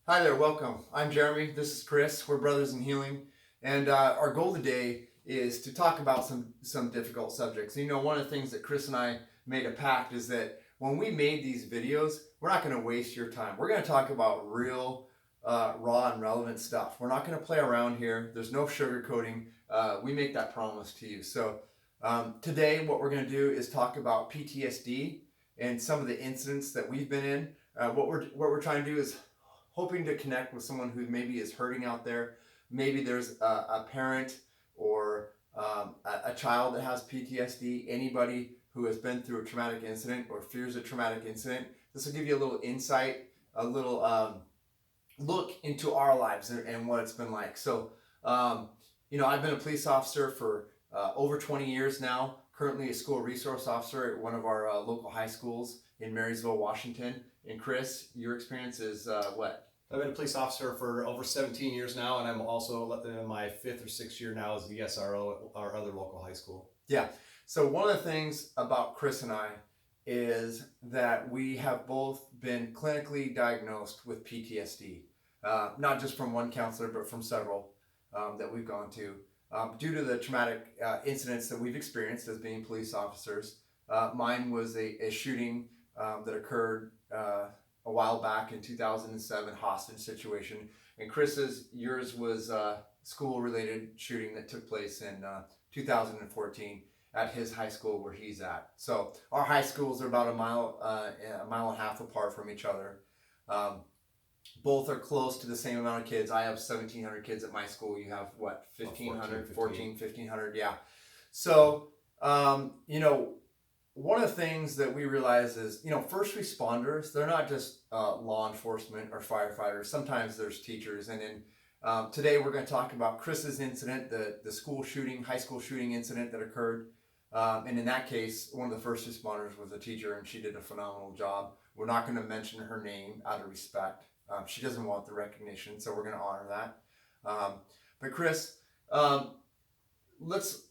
Hi there, welcome. I'm Jeremy. This is Chris. We're Brothers in Healing, and our goal today is to talk about some difficult subjects. You know, one of the things that Chris and I made a pact is that when we made these videos, we're not going to waste your time. We're going to talk about real, raw, and relevant stuff. We're not going to play around here. There's no sugarcoating. We make that promise to you. So today, what we're going to do is talk about PTSD and some of the incidents that we've been in. What we're trying to do is hoping to connect with someone who maybe is hurting out there. Maybe there's a parent or a child that has PTSD, anybody who has been through a traumatic incident or fears a traumatic incident. This will give you a little insight, a little look into our lives and what it's been like. So, I've been a police officer for over 20 years now, currently a school resource officer at one of our local high schools in Marysville, Washington. And Chris, your experience is what? I've been a police officer for over 17 years now, and I'm also in my fifth or sixth year now as the SRO at our other local high school. Yeah. So one of the things about Chris and I is that we have both been clinically diagnosed with PTSD, not just from one counselor, but from several that we've gone to, due to the traumatic incidents that we've experienced as being police officers. Mine was a shooting that occurred a while back in 2007, hostage situation. And yours was a school-related shooting that took place in 2014 at his high school where he's at. So our high schools are about a mile and a half apart from each other. Both are close to the same amount of kids. I have 1,700 kids at my school. You have what, 1,500, 1,500, yeah. So, one of the things that we realize is, first responders, they're not just law enforcement or firefighters. Sometimes there's teachers. And then today we're going to talk about Chris's incident, the school shooting, high school shooting incident that occurred. And in that case, one of the first responders was a teacher, and she did a phenomenal job. We're not going to mention her name out of respect. She doesn't want the recognition, so we're going to honor that. But Chris, let's,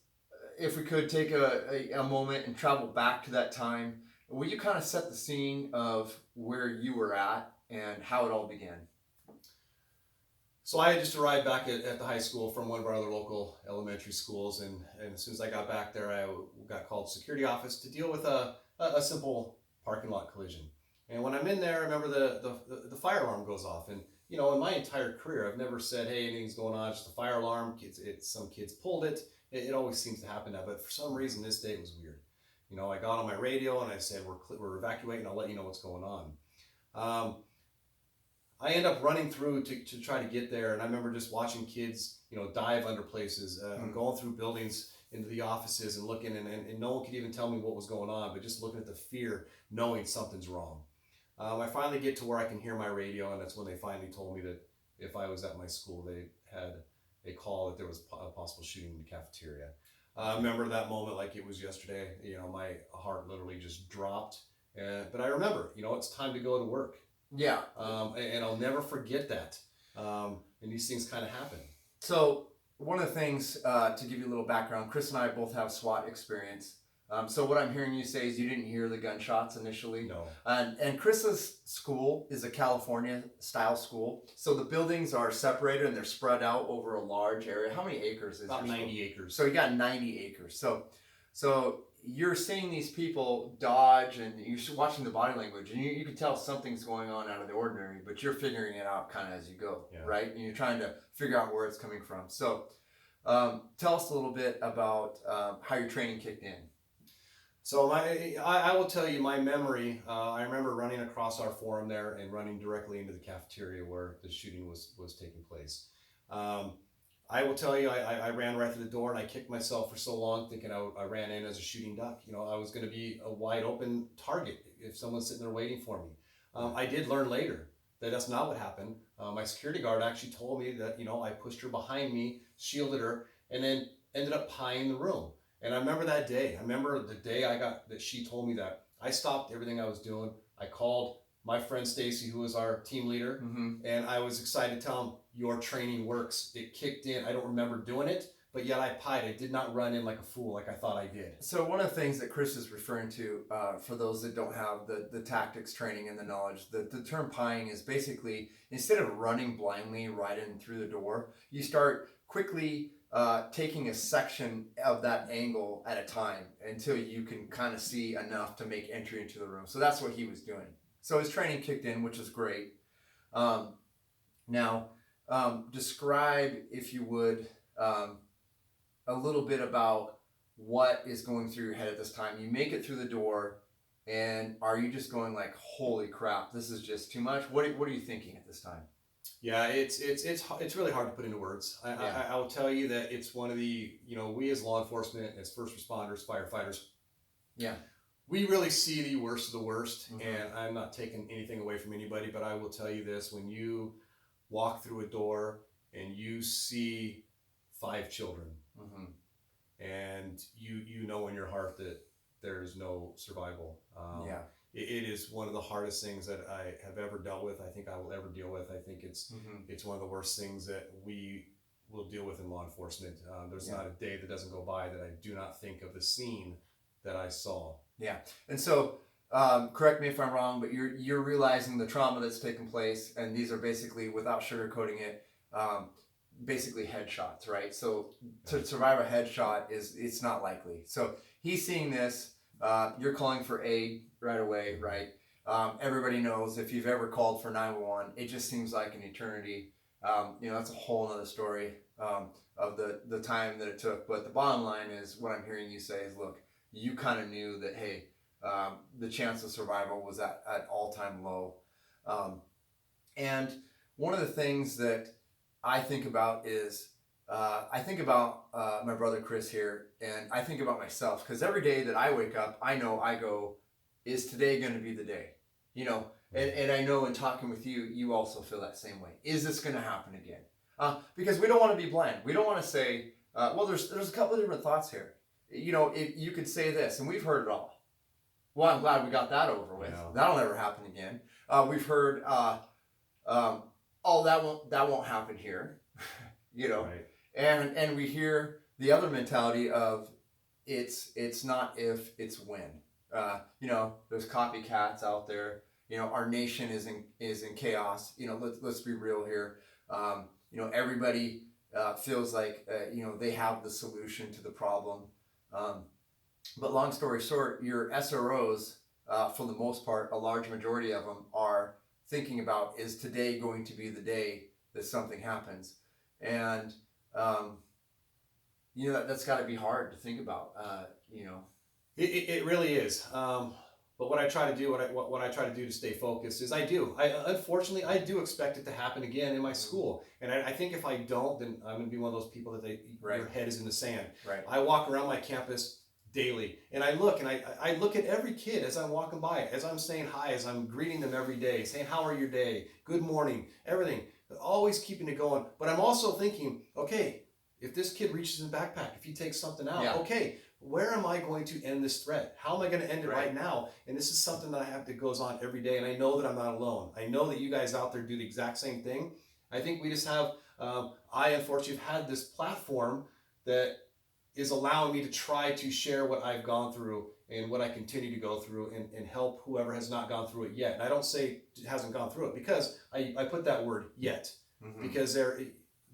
if we could take a moment and travel back to that time. Will you kind of set the scene of where you were at and how it all began? So I had just arrived back at the high school from one of our other local elementary schools, and as soon as I got back there, I got called to the security office to deal with a simple parking lot collision. And when I'm in there, I remember the fire alarm goes off. And in my entire career, I've never said, hey, anything's going on, just a fire alarm. Some kids pulled it. It always seems to happen now, but for some reason this day was weird. I got on my radio and I said, we're evacuating, I'll let you know what's going on. I end up running through to try to get there, and I remember just watching kids, dive under places, going through buildings into the offices and looking, and no one could even tell me what was going on, but just looking at the fear, knowing something's wrong. I finally get to where I can hear my radio, and that's when they finally told me that if I was at my school, they had a call that there was a possible shooting in the cafeteria. I remember that moment like it was yesterday. My heart literally just dropped. But I remember, it's time to go to work. Yeah. And I'll never forget that. And these things kind of happen. So one of the things, to give you a little background, Chris and I both have SWAT experience. So what I'm hearing you say is you didn't hear the gunshots initially. No. And Chris's school is a California style school. So the buildings are separated and they're spread out over a large area. How many acres is it? About 90 acres. So you got 90 acres. So you're seeing these people dodge, and you're watching the body language, and you can tell something's going on out of the ordinary, but you're figuring it out kind of as you go, yeah. Right? And you're trying to figure out where it's coming from. So tell us a little bit about how your training kicked in. So I will tell you my memory. I remember running across our forum there and running directly into the cafeteria where the shooting was taking place. I will tell you, I ran right through the door, and I kicked myself for so long thinking I ran in as a shooting duck. I was going to be a wide open target if someone's sitting there waiting for me. I did learn later that that's not what happened. My security guard actually told me that, I pushed her behind me, shielded her, and then ended up pieing the room. And I remember that day. I remember the day that she told me that. I stopped everything I was doing. I called my friend Stacy, who was our team leader, and I was excited to tell him, your training works. It kicked in. I don't remember doing it, but yet I pied. I did not run in like a fool like I thought I did. So one of the things that Chris is referring to, for those that don't have the tactics training and the knowledge, the term pieing is basically, instead of running blindly right in through the door, you start quickly taking a section of that angle at a time until you can kind of see enough to make entry into the room. So that's what he was doing. So his training kicked in, which is great. Now, describe, if you would, a little bit about what is going through your head at this time. You make it through the door, and are you just going like, holy crap, this is just too much? What are you thinking at this time? Yeah, it's really hard to put into words. I will tell you that it's one of the, we as law enforcement, as first responders, firefighters, Yeah. we really see the worst of the worst. Mhm. And I'm not taking anything away from anybody, but I will tell you this: when you walk through a door and you see 5 children, Mm-hmm. and you know in your heart that there's no survival. Yeah. It is one of the hardest things that I have ever dealt with. I think I will ever deal with. I think Mm-hmm. it's one of the worst things that we will deal with in law enforcement. There's Yeah. not a day that doesn't go by that I do not think of the scene that I saw. Yeah. And so, correct me if I'm wrong, but you're realizing the trauma that's taken place, and these are basically, without sugarcoating it, basically headshots, right? So to survive a headshot it's not likely. So he's seeing this. You're calling for aid right away, right? Everybody knows, if you've ever called for 911, it just seems like an eternity. That's a whole other story of the time that it took. But the bottom line is, what I'm hearing you say is, look, you kind of knew that, hey, the chance of survival was at all-time low. And one of the things that I think about is, I think about my brother Chris here, and I think about myself, because every day that I wake up, I know, I go, is today going to be the day? And I know in talking with you, you also feel that same way. Is this going to happen again? Because we don't want to be blind. We don't want to say, well, there's a couple of different thoughts here. If you could say this, and we've heard it all. Well, I'm glad we got that over with. Yeah. That'll never happen again. We've heard, oh, that won't happen here. Right. And we hear the other mentality of, it's not if, it's when. There's copycats out there. Our nation is in chaos. Let's be real here. Everybody feels like they have the solution to the problem. But long story short, your SROs, for the most part, a large majority of them are thinking about, is today going to be the day that something happens? And that's got to be hard to think about. It really is. But what I try to do, what I try to do to stay focused is, unfortunately, I do expect it to happen again in my school. And I think if I don't, then I'm going to be one of those people that Right. your head is in the sand. Right. I walk around my campus daily, and I look at every kid as I'm walking by, as I'm saying hi, as I'm greeting them every day, saying, how are your day? Good morning, everything. Always keeping it going. But I'm also thinking, okay, if this kid reaches in the backpack, if he takes something out, Yeah. okay, where am I going to end this threat? How am I going to end it Right. right now? And this is something that goes on every day. And I know that I'm not alone. I know that you guys out there do the exact same thing. I think we just have, I unfortunately have had this platform that is allowing me to try to share what I've gone through and what I continue to go through, and help whoever has not gone through it yet. And I don't say it hasn't gone through it, because I put that word yet, Mm-hmm. because there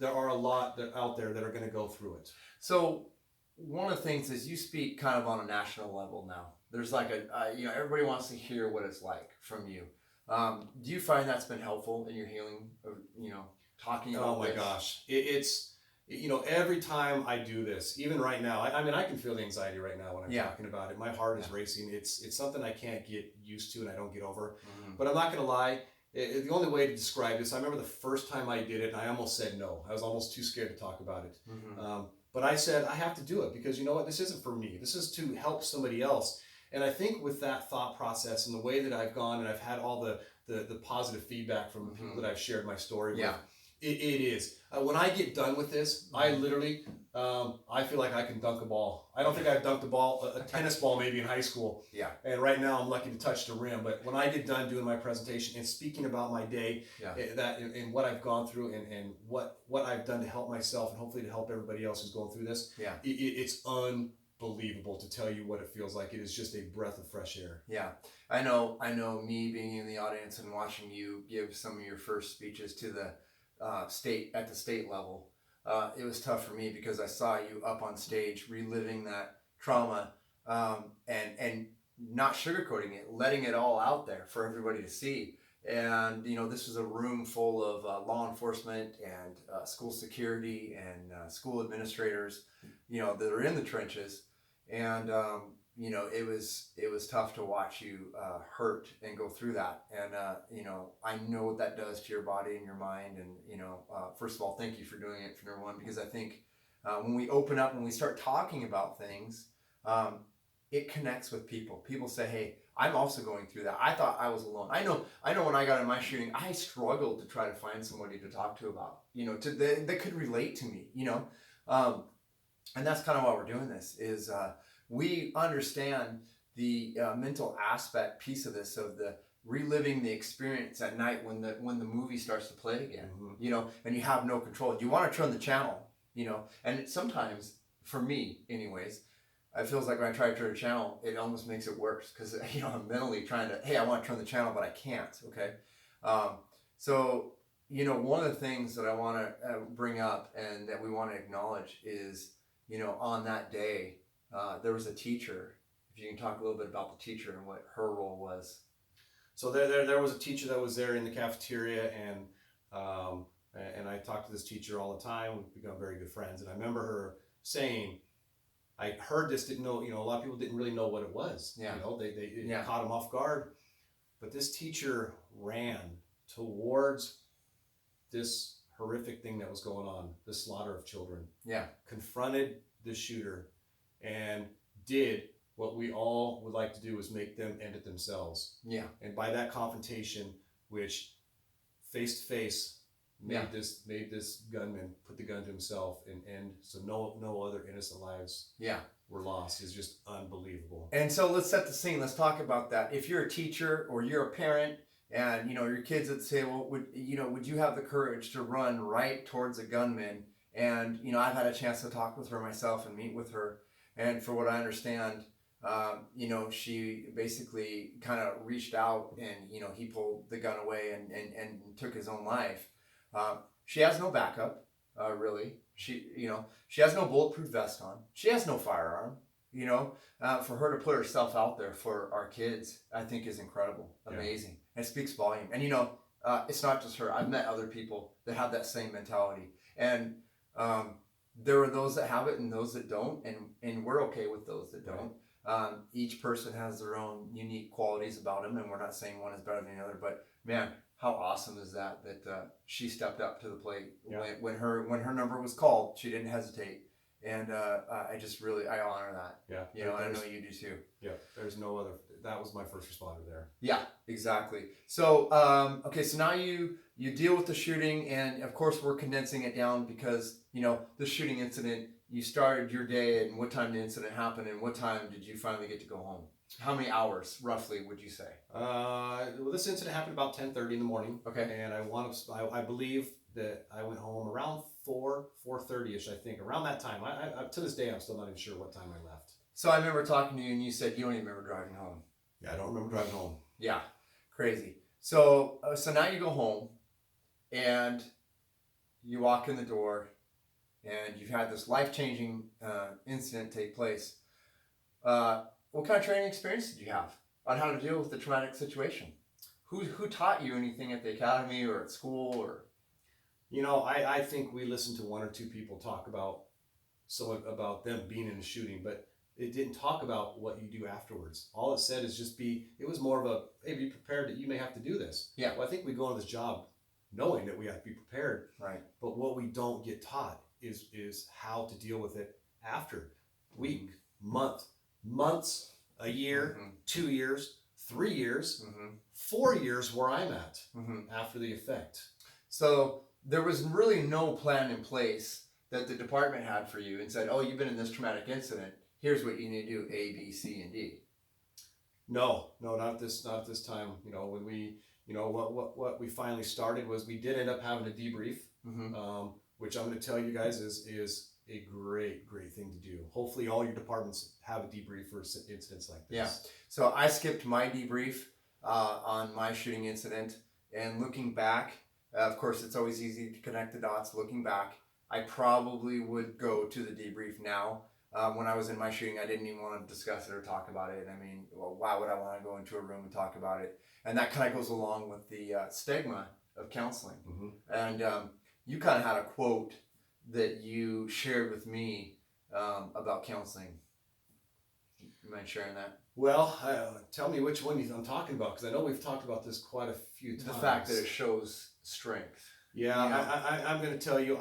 are a lot out there that are going to go through it. So one of the things is, you speak kind of on a national level now. There's like everybody wants to hear what it's like from you. Do you find that's been helpful in your healing? Talking about Oh my this? gosh, it's every time I do this, even right now, I can feel the anxiety right now when I'm Yeah. talking about it. My heart is racing. It's something I can't get used to, and I don't get over. Mhm. But I'm not gonna lie. The only way to describe this, I remember the first time I did it, and I almost said no. I was almost too scared to talk about it. Mhm. But I said, I have to do it, because you know what? This isn't for me. This is to help somebody else. And I think with that thought process and the way that I've gone, and I've had all the positive feedback from the people that I've shared my story Yeah. with, It is. When I get done with this, I literally, I feel like I can dunk a ball. I don't think I've dunked a ball, a tennis ball maybe in high school. Yeah. And right now I'm lucky to touch the rim. But when I get done doing my presentation and speaking about my day, Yeah. and what I've gone through and what I've done to help myself and hopefully to help everybody else who's going through this, Yeah. It's unbelievable to tell you what it feels like. It is just a breath of fresh air. Yeah. I know me being in the audience and watching you give some of your first speeches to the at the state level. It was tough for me because I saw you up on stage reliving that trauma, and not sugarcoating it, letting it all out there for everybody to see. And this was a room full of law enforcement and school security and school administrators, that are in the trenches, and it was tough to watch you hurt and go through that. And I know what that does to your body and your mind. And first of all, thank you for doing it for number one, because I think when we open up, when we start talking about things, it connects with people. People say, hey, I'm also going through that. I thought I was alone. I know when I got in my shooting, I struggled to try to find somebody to talk to about, that could relate to me, and that's kind of why we're doing this is, we understand the mental aspect piece of this, of the reliving the experience at night when the movie starts to play again, and you have no control. You want to turn the channel, and sometimes, for me anyways, it feels like when I try to turn a channel, it almost makes it worse because I'm mentally trying to, hey, I want to turn the channel, but I can't. Okay, so one of the things that I want to bring up and that we want to acknowledge is, on that day, there was a teacher. If you can talk a little bit about the teacher and what her role was. So there was a teacher that was there in the cafeteria, and I talked to this teacher all the time. We've become very good friends, and I remember her saying, I heard this, didn't know, a lot of people didn't really know what it was. Yeah. They caught them off guard. But this teacher ran towards this horrific thing that was going on, the slaughter of children. Yeah. Confronted the shooter and did what we all would like to do, is make them end it themselves. Yeah. And by that confrontation, which face to face made this gunman put the gun to himself and end, so no other innocent lives were lost, is just unbelievable. And so let's set the scene. Let's talk about that. If you're a teacher or you're a parent and your kids at the table, would you have the courage to run right towards a gunman? And I've had a chance to talk with her myself and meet with her, and for what I understand, she basically kind of reached out and he pulled the gun away and took his own life. She has no backup, really. She has no bulletproof vest on. She has no firearm. For her to put herself out there for our kids, I think is incredible, amazing, and it speaks volume. And it's not just her. I've met other people that have that same mentality, and there are those that have it and those that don't, and we're okay with those that don't. Each person has their own unique qualities about them, and we're not saying one is better than the other, but man, how awesome is that she stepped up to the plate. When her number was called, she didn't hesitate, and I honor that. I know you do too. There's no other. That was my first responder there. Yeah, exactly. So so now you deal with the shooting, and of course we're condensing it down because the shooting incident, you started your day, and what time the incident happened, and what time did you finally get to go home? How many hours roughly would you say? Well, this incident happened about 10:30 in the morning. Okay. And I believe that I went home around 4:30ish. I think around that time. I to this day I'm still not even sure what time I left. So I remember talking to you, and you said you don't even remember driving home. Yeah, I don't remember driving home. Yeah, crazy. So now you go home, and you walk in the door, and you've had this life-changing incident take place. What kind of training experience did you have on how to deal with the traumatic situation? Who taught you anything at the academy or at school? Or I think we listened to one or two people talk about them being in a shooting, but it didn't talk about what you do afterwards. All it said is it was more of a, hey, be prepared that you may have to do this. Yeah. Well, I think we go into this job knowing that we have to be prepared. Right. But what we don't get taught is how to deal with it after. Week, months, a year, 2 years, 3 years, 4 years where I'm at after the effect. So there was really no plan in place that the department had for you and said, oh, you've been in this traumatic incident. Here's what you need to do: A, B, C, and D. No, not at this time. When we, what we finally started was we did end up having a debrief, which I'm going to tell you guys is a great thing to do. Hopefully all your departments have a debrief for incidents like this. Yeah. So I skipped my debrief on my shooting incident, and looking back, of course, it's always easy to connect the dots. Looking back, I probably would go to the debrief now. When I was in my shooting, I didn't even want to discuss it or talk about it. I mean, well, why would I want to go into a room and talk about it? And that kind of goes along with the stigma of counseling. And you kind of had a quote that you shared with me about counseling. You mind sharing that? Well, tell me which one I'm talking about, because I know we've talked about this quite a few times. The fact that it shows strength. Yeah, I'm going to tell you,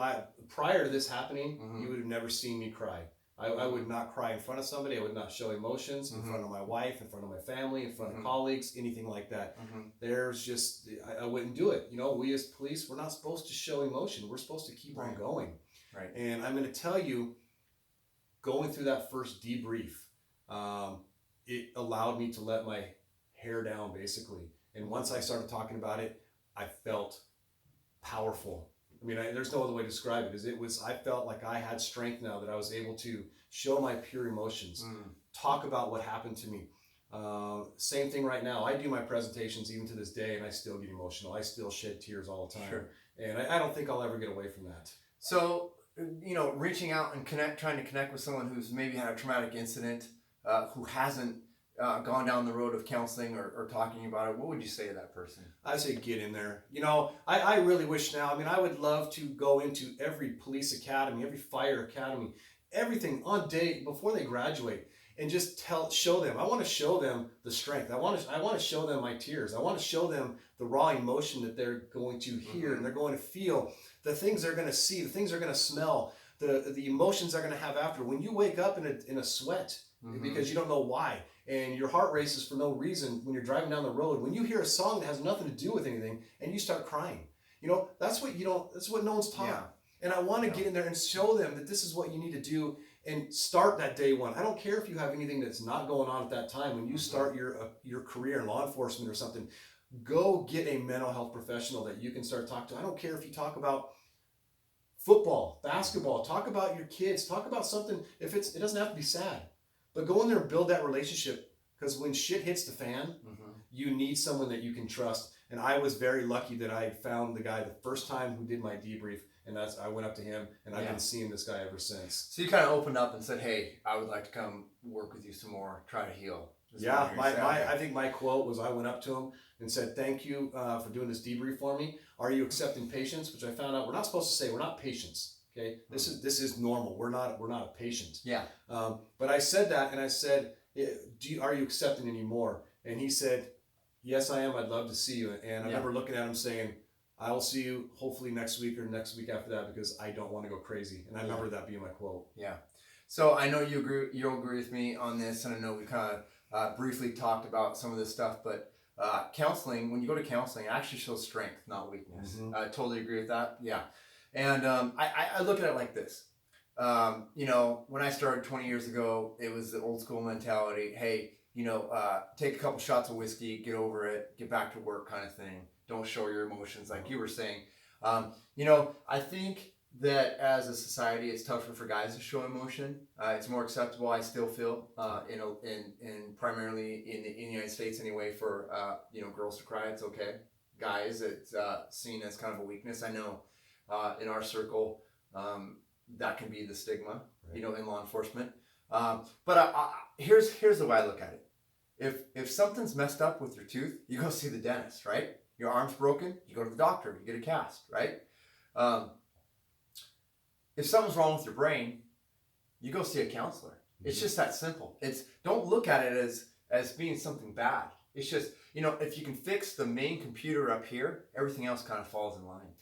prior to this happening, you would have never seen me cry. I would not cry in front of somebody. I would not show emotions in front of my wife, in front of my family, in front of colleagues, anything like that. There's just, I wouldn't do it. We as police, we're not supposed to show emotion. We're supposed to keep on going. Right. And I'm going to tell you, going through that first debrief, it allowed me to let my hair down, basically. And once I started talking about it, I felt powerful. I mean, there's no other way to describe it. I felt like I had strength now, that I was able to show my pure emotions, talk about what happened to me. Same thing right now. I do my presentations even to this day, and I still get emotional. I still shed tears all the time. Sure. And I don't think I'll ever get away from that. So, reaching out and trying to connect with someone who's maybe had a traumatic incident, who hasn't gone down the road of counseling or talking about it, what would you say to that person? I say get in there. I really wish now, I would love to go into every police academy, every fire academy, everything on day before they graduate, and just show them. I want to show them the strength. I want to show them my tears. I want to show them the raw emotion that they're going to hear and they're going to feel, the things they're going to see, the things they're going to smell, the emotions they're going to have after. When you wake up in a sweat because you don't know why, and your heart races for no reason when you're driving down the road, when you hear a song that has nothing to do with anything and you start crying, that's what no one's taught. Yeah. And I want to get in there and show them that this is what you need to do, and start that day one. I don't care if you have anything that's not going on at that time. When you start your career in law enforcement or something, go get a mental health professional that you can start talking to. I don't care if you talk about football, basketball, talk about your kids, talk about something. It doesn't have to be sad. But go in there and build that relationship, because when shit hits the fan, you need someone that you can trust. And I was very lucky that I found the guy the first time who did my debrief, and I went up to him, and I've been seeing this guy ever since. So you kind of opened up and said, hey, I would like to come work with you some more, try to heal. Yeah, I think my quote was, I went up to him and said, thank you for doing this debrief for me. Are you accepting patients? Which I found out we're not supposed to say. We're not patients. Okay, this is normal. We're not a patient. Yeah. But I said that, and I said, are you accepting any more? And he said, yes, I am. I'd love to see you. And I remember looking at him saying, I will see you hopefully next week or next week after that, because I don't want to go crazy. And I remember that being my quote. Yeah. So I know you'll agree with me on this, and I know we kind of briefly talked about some of this stuff, but counseling, when you go to counseling, it actually shows strength, not weakness. I totally agree with that. Yeah. And I look at it like this. When I started 20 years ago, it was the old school mentality. Hey, take a couple shots of whiskey, get over it, get back to work kind of thing. Don't show your emotions, like you were saying. I think that as a society, it's tougher for guys to show emotion. It's more acceptable, I still feel, in primarily in the United States anyway, for girls to cry. It's okay. Guys, it's seen as kind of a weakness. I know in our circle, that can be the stigma, in law enforcement. But here's the way I look at it. If something's messed up with your tooth, you go see the dentist, right? Your arm's broken, you go to the doctor, you get a cast, right? If something's wrong with your brain, you go see a counselor. It's just that simple. Don't look at it as being something bad. It's just, if you can fix the main computer up here, everything else kind of falls in line.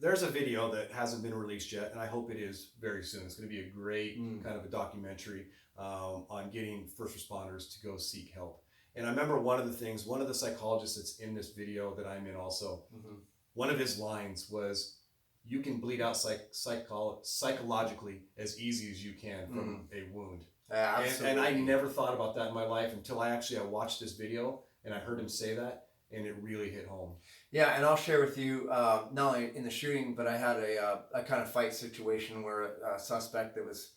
There's a video that hasn't been released yet, and I hope it is very soon. It's going to be a great kind of a documentary on getting first responders to go seek help. And I remember one of the psychologists that's in this video that I'm in also, one of his lines was, "You can bleed out psychologically as easy as you can from a wound." And I never thought about that in my life until I watched this video and I heard him say that, and it really hit home. Yeah, and I'll share with you, not only in the shooting, but I had a kind of fight situation where a suspect that was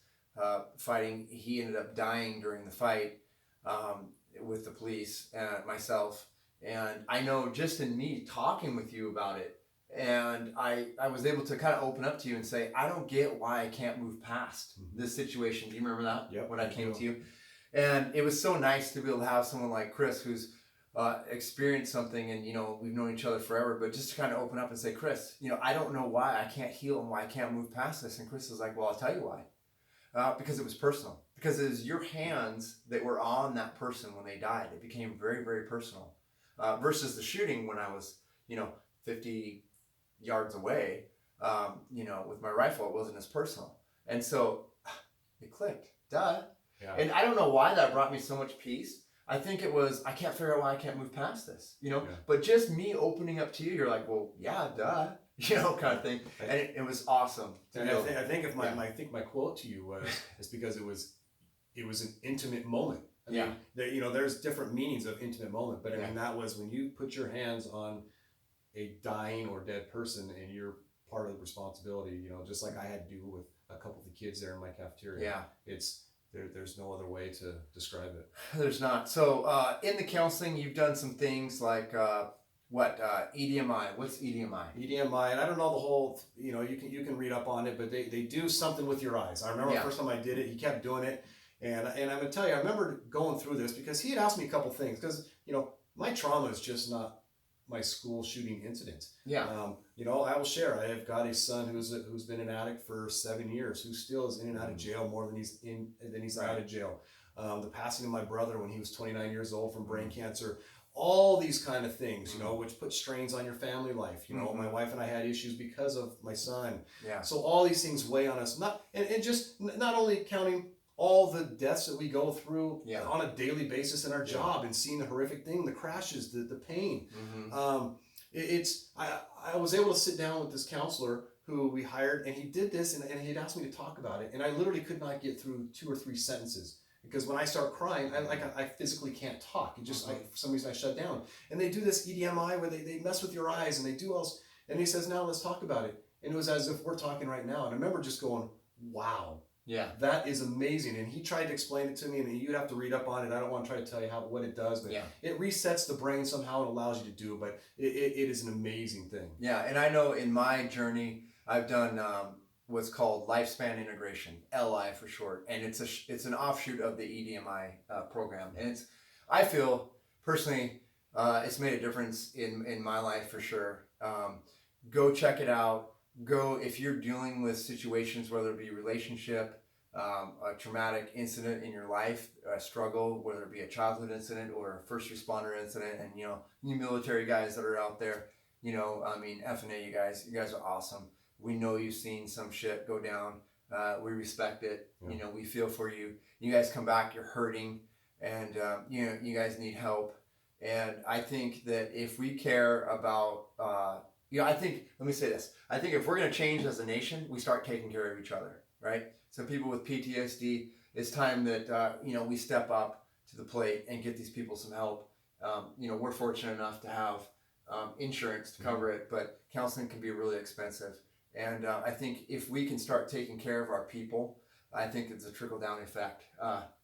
fighting, he ended up dying during the fight with the police and myself. And I know just in me talking with you about it, and I was able to kind of open up to you and say, I don't get why I can't move past this situation. Do you remember that? Yep, when I came to you? And it was so nice to be able to have someone like Chris who's experienced something, and we've known each other forever, but just to kind of open up and say, Chris, I don't know why I can't heal and why I can't move past this. And Chris was like, well, I'll tell you why. Because it was personal. Because it was your hands that were on that person when they died. It became very, very personal. Versus the shooting when I was, 50 yards away, with my rifle, it wasn't as personal. And so it clicked. Duh. Yeah. And I don't know why that brought me so much peace. I think it was, I can't figure out why I can't move past this, but just me opening up to you, you're like, well, yeah, duh, kind of thing. And it was awesome. And I think my quote to you is because it was an intimate moment. I mean, there's different meanings of intimate moment, but I mean, that was when you put your hands on a dying or dead person and you're part of the responsibility, just like I had to do with a couple of the kids there in my cafeteria. Yeah. There's no other way to describe it. There's not. So in the counseling, you've done some things like EDMI. What's EDMI? EDMI, and I don't know the whole. You can read up on it, but they do something with your eyes. I remember the first time I did it, he kept doing it, and I'm gonna tell you, I remember going through this because he had asked me a couple things because my trauma is just not my school shooting incident. Yeah. I will share. I have got a son who's been an addict for 7 years, who still is in and out of jail more than he's out of jail. The passing of my brother when he was 29 years old from brain cancer. All these kind of things, which put strains on your family life. My wife and I had issues because of my son. Yeah. So all these things weigh on us. Not only counting all the deaths that we go through on a daily basis in our job and seeing the horrific thing, the crashes, the pain. I was able to sit down with this counselor who we hired, and he did this, and he'd asked me to talk about it, and I literally could not get through 2 or 3 sentences because when I start crying, I physically can't talk. It just for some reason I shut down. And they do this EDMI where they mess with your eyes and they do all. And he says, now let's talk about it. And it was as if we're talking right now. And I remember just going, wow. Yeah, that is amazing. And he tried to explain it to me, and you'd have to read up on it. I don't want to try to tell you what it does, but it resets the brain somehow. It allows you to do it, but it is an amazing thing. Yeah, and I know in my journey, I've done what's called lifespan integration, LI for short, and it's an offshoot of the EDMI program. And I feel personally, it's made a difference in my life for sure. Go check it out. Go if you're dealing with situations, whether it be relationship, a traumatic incident in your life, a struggle, whether it be a childhood incident or a first responder incident, and you military guys that are out there, F&A, you guys are awesome. We know you've seen some shit go down. We respect it. Yeah. We feel for you. You guys come back, you're hurting, and you guys need help. And I think that if we care about let me say this. I think if we're going to change as a nation, we start taking care of each other, right? So people with PTSD, it's time that, we step up to the plate and get these people some help. We're fortunate enough to have insurance to cover it, but counseling can be really expensive. And I think if we can start taking care of our people, I think it's a trickle-down effect.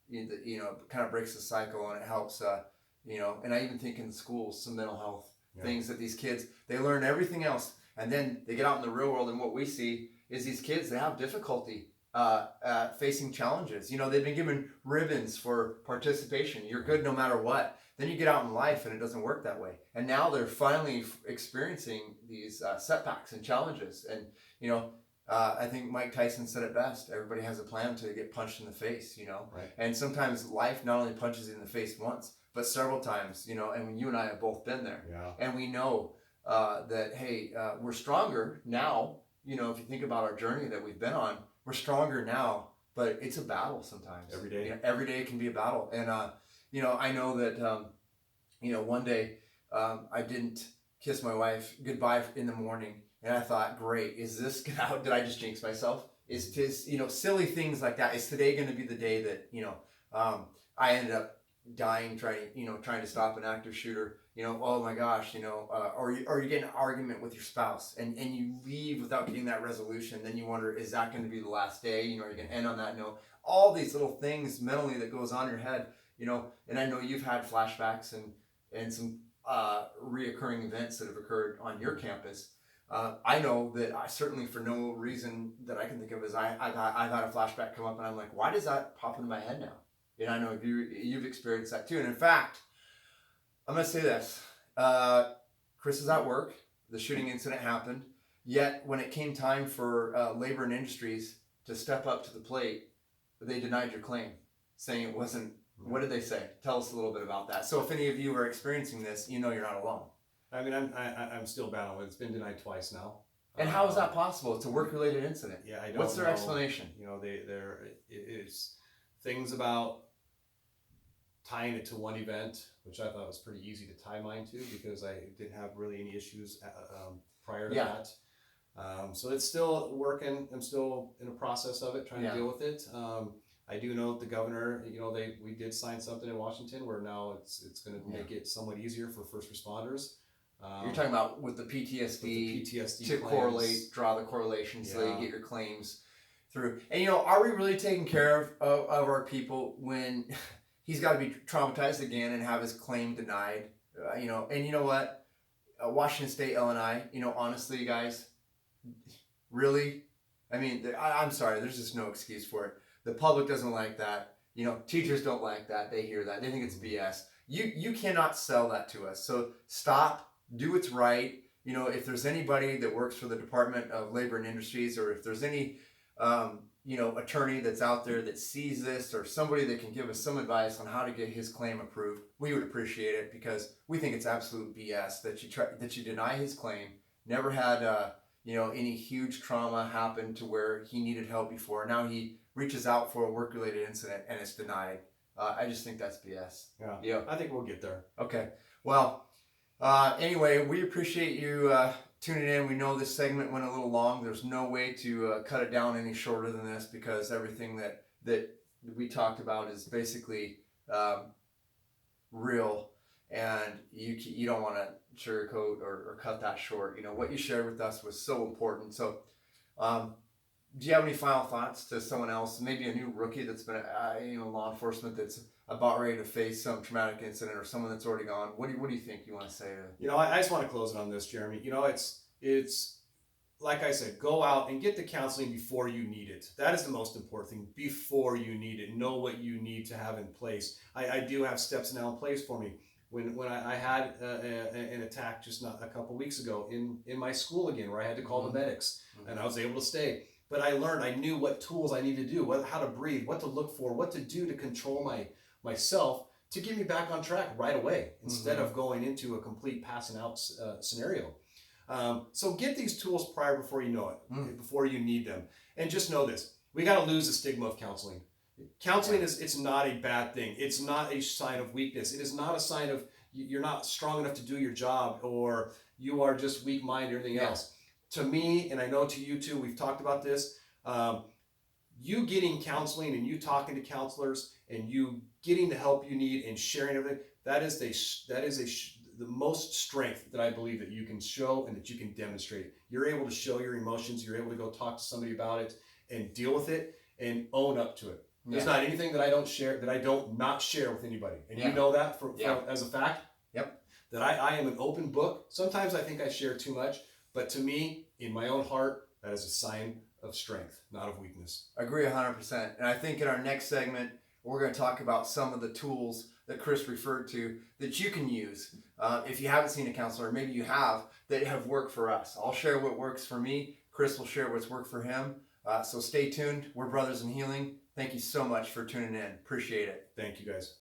It kind of breaks the cycle, and it helps, and I even think in schools, some mental health things that these kids, they learn everything else, and then they get out in the real world, and what we see is these kids, they have difficulty facing challenges. They've been given ribbons for participation. You're good no matter what. Then you get out in life and it doesn't work that way. And now they're finally experiencing these setbacks and challenges. And, I think Mike Tyson said it best. Everybody has a plan to get punched in the face, Right. And sometimes life not only punches you in the face once, but several times, and you and I have both been there. Yeah. And we know that, hey, we're stronger now. If you think about our journey that we've been on, we're stronger now, but it's a battle sometimes. Every day. Every day can be a battle. And, I know that, one day I didn't kiss my wife goodbye in the morning, and I thought, great, is this how did I just jinx myself? Is this, silly things like that? Is today going to be the day that I ended up dying trying to stop an active shooter? Oh my gosh, or you get in an argument with your spouse and you leave without getting that resolution. Then you wonder, is that going to be the last day? Are you going to end on that note? All these little things mentally that goes on in your head, and I know you've had flashbacks and some reoccurring events that have occurred on your campus. I know that I certainly, for no reason that I can think of, is I've had a flashback come up, and I'm like, why does that pop into my head now? And I know you've experienced that too. And in fact, I'm going to say this. Chris is at work. The shooting incident happened. Yet when it came time for Labor and Industries to step up to the plate, they denied your claim, saying it wasn't. What did they say? Tell us a little bit about that. So if any of you are experiencing this, you're not alone. I mean, I'm still battling with it. It's been denied twice now. And how is that possible? It's a work-related incident. Yeah, I don't What's their know. explanation? It is things about tying it to one event, which I thought was pretty easy to tie mine to because I didn't have really any issues prior to that. So it's still working. I'm still in a process of it, trying to deal with it. I do know that the governor, we did sign something in Washington where now it's going to make it somewhat easier for first responders. You're talking about with the PTSD, to claims. draw the correlation so you get your claims through. And are we really taking care of our people when he's got to be traumatized again and have his claim denied? And you know what? Washington State LNI, honestly, guys, really? I mean, I'm sorry, there's just no excuse for it. The public doesn't like that. Teachers don't like that. They hear that. They think it's BS. You cannot sell that to us. So stop. Do what's right. If there's anybody that works for the Department of Labor and Industries, or if there's any, attorney that's out there that sees this, or somebody that can give us some advice on how to get his claim approved, we would appreciate it, because we think it's absolute BS that you deny his claim. Never had, any huge trauma happen to where he needed help before. Now he reaches out for a work-related incident and it's denied. I just think that's BS. Yeah. I think we'll get there. Okay. Well, anyway, we appreciate you tuning in. We know this segment went a little long. There's no way to cut it down any shorter than this, because everything that we talked about is basically real, and you don't want to sugarcoat or cut that short. What you shared with us was so important. So do you have any final thoughts to someone else, maybe a new rookie that's been law enforcement, that's about ready to face some traumatic incident, or someone that's already gone? What do you think you want to say to? I just want to close it on this, Jeremy. It's like I said, go out and get the counseling before you need it. That is the most important thing. Before you need it, know what you need to have in place. I do have steps now in place for me. When I had an attack just not a couple weeks ago in my school again, where I had to call the medics, and I was able to stay. But I knew what tools I needed to do, how to breathe, what to look for, what to do to control myself to get me back on track right away, instead of going into a complete passing out scenario. So get these tools prior before you know it, before you need them. And just know this, we got to lose the stigma of counseling. Counseling it's not a bad thing. It's not a sign of weakness. It is not a sign of you're not strong enough to do your job, or you are just weak-minded or anything else. To me, and I know to you too, we've talked about this, you getting counseling and you talking to counselors and you getting the help you need and sharing everything, that is the most strength that I believe that you can show and that you can demonstrate. You're able to show your emotions. You're able to go talk to somebody about it and deal with it and own up to it. There's not anything that I don't not share with anybody. And you know that as a fact. Yep. That I am an open book. Sometimes I think I share too much, but to me, in my own heart, that is a sign of strength, not of weakness. I agree 100%. And I think in our next segment, we're going to talk about some of the tools that Chris referred to that you can use if you haven't seen a counselor, maybe you have, that have worked for us. I'll share what works for me. Chris will share what's worked for him. So stay tuned. We're Brothers in Healing. Thank you so much for tuning in. Appreciate it. Thank you, guys.